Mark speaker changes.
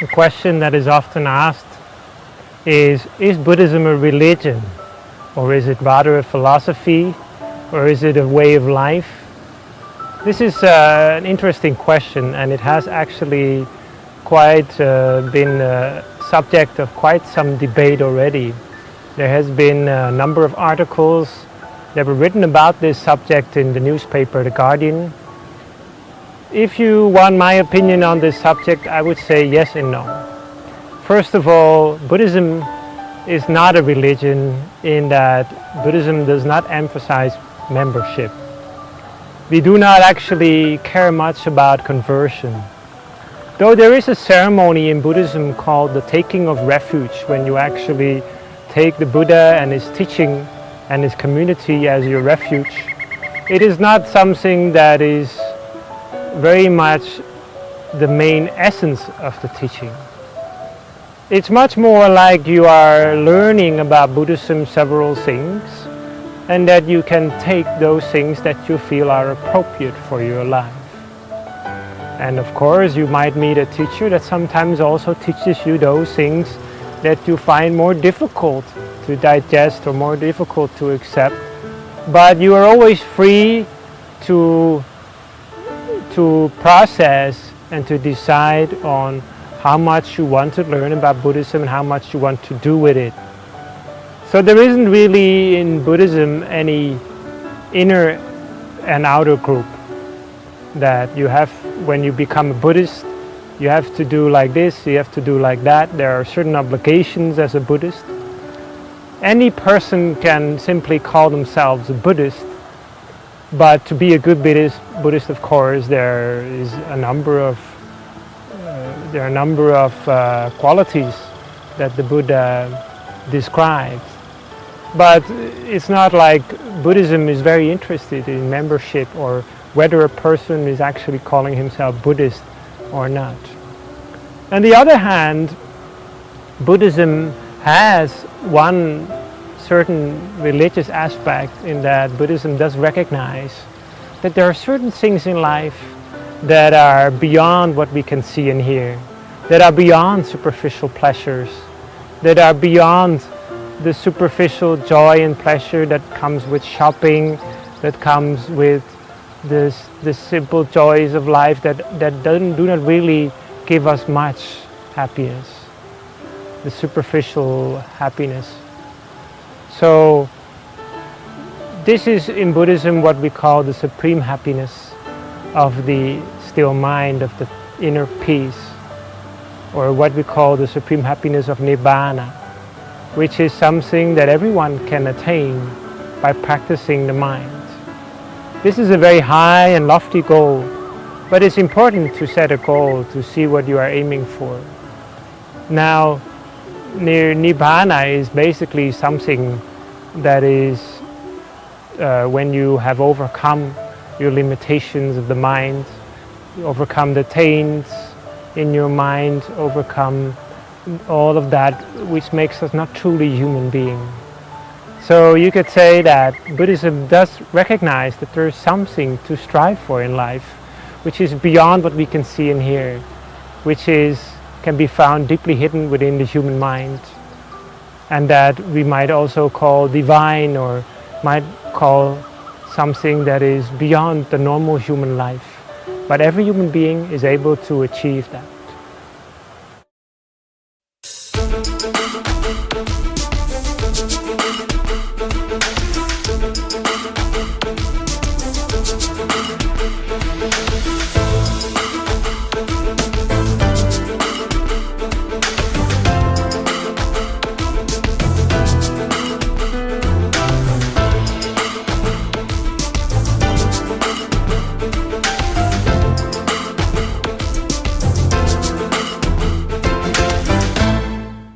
Speaker 1: The question that is often asked is Buddhism a religion? Or is it rather a philosophy? Or is it a way of life? This is an interesting question, and it has actually quite been a subject of quite some debate already. There has been a number of articles that were written about this subject in the newspaper The Guardian. If you want my opinion on this subject, I would say yes and no. First of all, Buddhism is not a religion in that Buddhism does not emphasize membership. We do not actually care much about conversion. Though there is a ceremony in Buddhism called the taking of refuge, when you actually take the Buddha and his teaching and his community as your refuge, it is not something that is very much the main essence of the teaching. It's much more like you are learning about Buddhism several things, and that you can take those things that you feel are appropriate for your life. And of course you might meet a teacher that sometimes also teaches you those things that you find more difficult to digest or more difficult to accept, but you are always free to process and to decide on how much you want to learn about Buddhism and how much you want to do with it. So there isn't really in Buddhism any inner and outer group that you have. When you become a Buddhist, you have to do like this, you have to do like that. There are certain obligations as a Buddhist. Any person can simply call themselves a Buddhist, but to be a good Buddhist, of course, there is a number of qualities that the Buddha describes. But it's not like Buddhism is very interested in membership or whether a person is actually calling himself Buddhist or not. On the other hand, Buddhism has one certain religious aspect in that Buddhism does recognize that there are certain things in life that are beyond what we can see and hear, that are beyond superficial pleasures, that are beyond the superficial joy and pleasure that comes with shopping, that comes with the simple joys of life that do not really give us much happiness, the superficial happiness. So this is in Buddhism what we call the supreme happiness of the still mind, of the inner peace, or what we call the supreme happiness of Nibbana, which is something that everyone can attain by practicing the mind. This is a very high and lofty goal, but it's important to set a goal to see what you are aiming for. Now, Nibbana is basically something that is when you have overcome your limitations of the mind, you overcome the taints in your mind, overcome all of that which makes us not truly human beings. So you could say that Buddhism does recognize that there is something to strive for in life, which is beyond what we can see and hear, which can be found deeply hidden within the human mind, and that we might also call divine, or might call something that is beyond the normal human life. But every human being is able to achieve that.